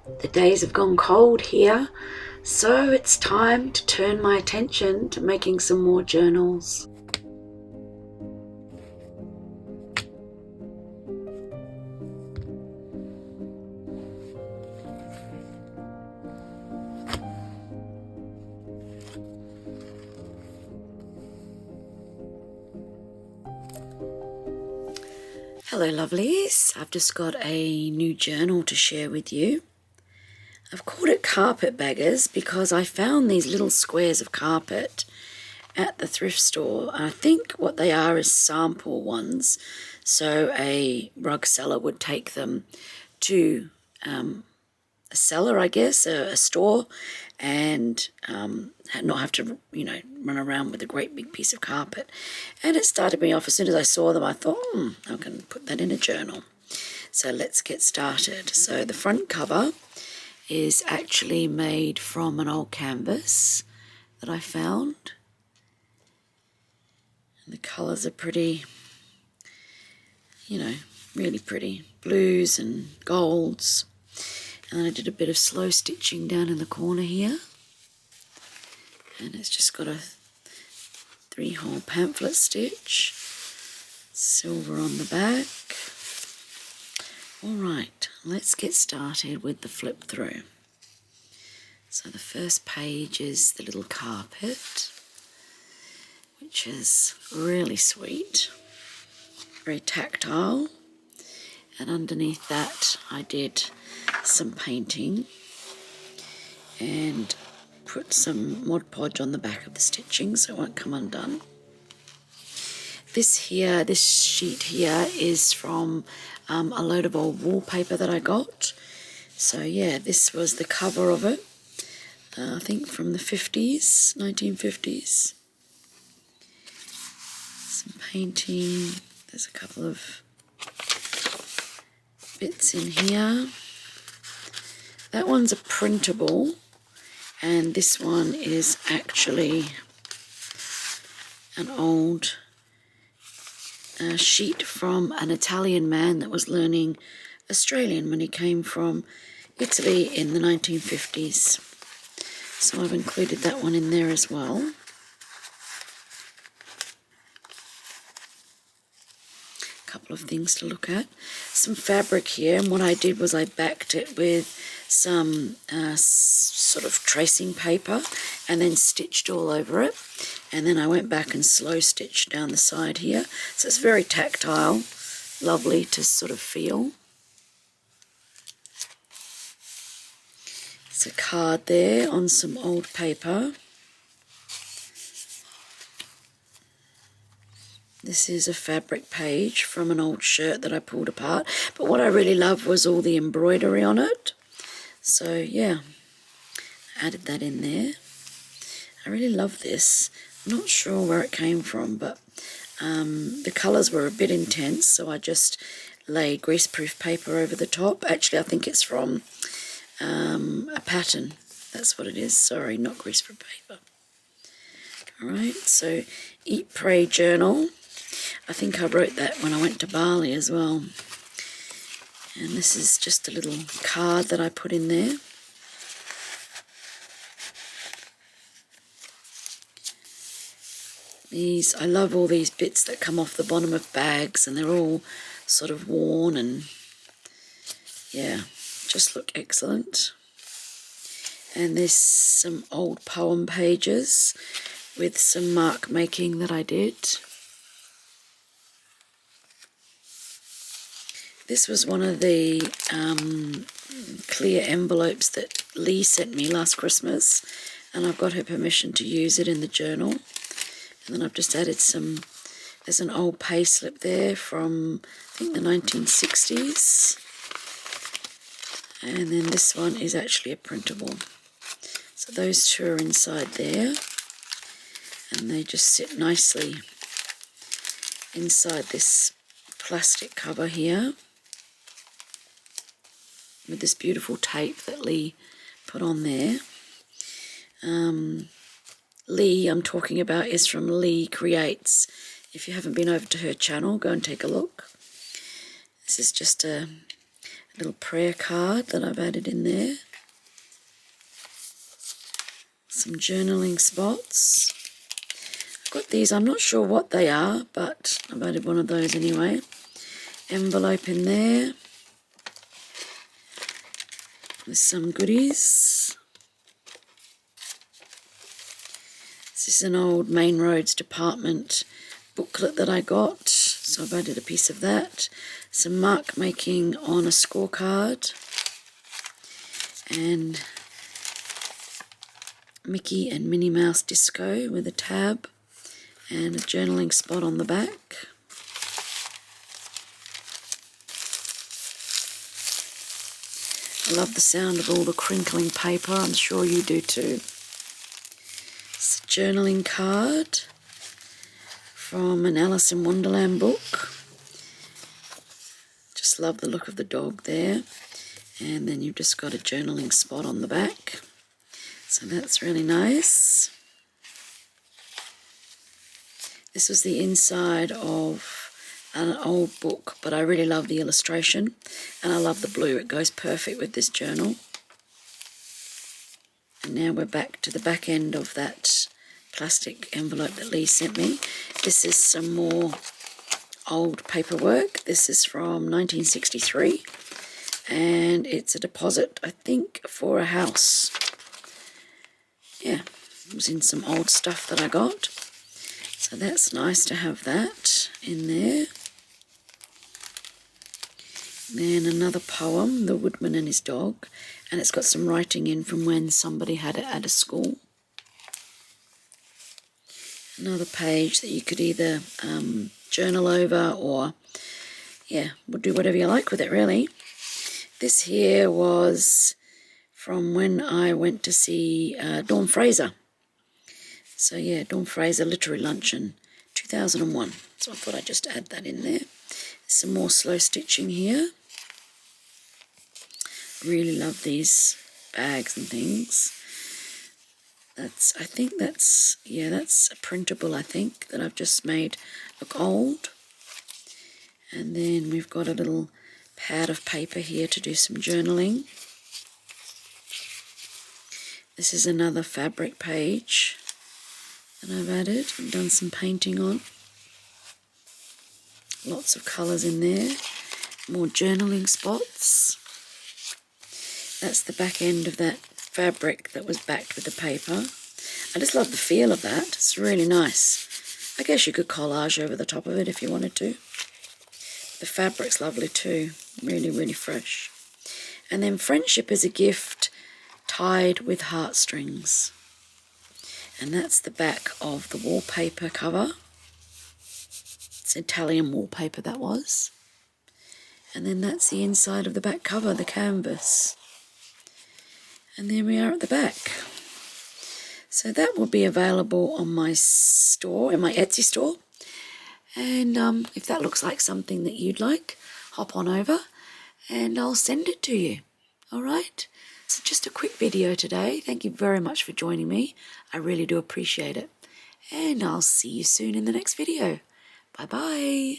The days have gone cold here, so it's time to turn my attention to making some more journals. Hello lovelies, I've just got a new journal to share with you. I've called it Carpetbaggers because I found these little squares of carpet at the thrift store. I think what they are is sample ones, so a rug seller would take them to a seller, I guess, a store, and not have to, run around with a great big piece of carpet. And it started me off. As soon as I saw them, I thought, I can put that in a journal. So let's get started. So the front cover is actually made from an old canvas that I found. And the colours are pretty, really pretty. Blues and golds. And then I did a bit of slow stitching down in the corner here. And it's just got a 3-hole pamphlet stitch. Silver on the back. Alright, let's get started with the flip through. So the first page is the little carpet, which is really sweet, very tactile. And underneath that I did some painting and put some Mod Podge on the back of the stitching so it won't come undone. This sheet here is from a load of old wallpaper that I got. So yeah, this was the cover of it, I think from the 50s, 1950s. Some painting, there's a couple of bits in here. That one's a printable, and this one is actually an old sheet from an Italian man that was learning Australian when he came from Italy in the 1950s. So I've included that one in there as well. Couple of things to look at. Some fabric here, and what I did was I backed it with some sort of tracing paper and then stitched all over it, and then I went back and slow stitched down the side here. So it's very tactile, lovely to sort of feel. It's a card there on some old paper. This is a fabric page from an old shirt that I pulled apart. But what I really loved was all the embroidery on it. So yeah, I added that in there. I really love this. I'm not sure where it came from, but the colours were a bit intense, so I just laid greaseproof paper over the top. Actually, I think it's from a pattern. That's what it is. Sorry, not greaseproof paper. Alright, so Eat, Pray, Journal. I think I wrote that when I went to Bali as well. And this is just a little card that I put in there. I love all these bits that come off the bottom of bags, and they're all sort of worn and yeah, just look excellent. And there's some old poem pages with some mark making that I did. This was one of the clear envelopes that Lee sent me last Christmas, and I've got her permission to use it in the journal. And then I've just added there's an old pay slip there from, I think, the 1960s. And then this one is actually a printable. So those two are inside there, and they just sit nicely inside this plastic cover here with this beautiful tape that Lee put on there. Lee I'm talking about is from Lee Creates. If you haven't been over to her channel, go and take a look. This is just a little prayer card that I've added in there. Some journaling spots. I've got these, I'm not sure what they are, but I've added one of those anyway. Envelope in there with some goodies. This is an old Main Roads Department booklet that I got, so I've added a piece of that. Some mark making on a scorecard, and Mickey and Minnie Mouse Disco with a tab and a journaling spot on the back. I love the sound of all the crinkling paper, I'm sure you do too. It's a journaling card from an Alice in Wonderland book. Just love the look of the dog there. And then you've just got a journaling spot on the back. So that's really nice. This was the inside of an old book, but I really love the illustration and I love the blue. It goes perfect with this journal. And now we're back to the back end of that plastic envelope that Lee sent me. This is some more old paperwork. This is from 1963 and it's a deposit, I think, for a house. Yeah, it was in some old stuff that I got. So that's nice to have that in there. Then another poem, The Woodman and His Dog, and it's got some writing in from when somebody had it at a school. Another page that you could either journal over or, yeah, we'll do whatever you like with it really. This here was from when I went to see Dawn Fraser. So yeah, Dawn Fraser Literary Luncheon 2001. So I thought I'd just add that in there. Some more slow stitching here. Really love these bags and things. I think that's a printable, I think, that I've just made look old. And then we've got a little pad of paper here to do some journaling. This is another fabric page that I've added and done some painting on. Lots of colours in there. More journaling spots. That's the back end of that fabric that was backed with the paper. I just love the feel of that. It's really nice. I guess you could collage over the top of it if you wanted to. The fabric's lovely too. Really, really fresh. And then Friendship is a Gift tied with heartstrings. And that's the back of the wallpaper cover. It's Italian wallpaper that was. And then that's the inside of the back cover, the canvas. And there we are at the back. So that will be available on my store, in my Etsy store. And if that looks like something that you'd like, hop on over and I'll send it to you. All right? So just a quick video today. Thank you very much for joining me. I really do appreciate it. And I'll see you soon in the next video. Bye-bye.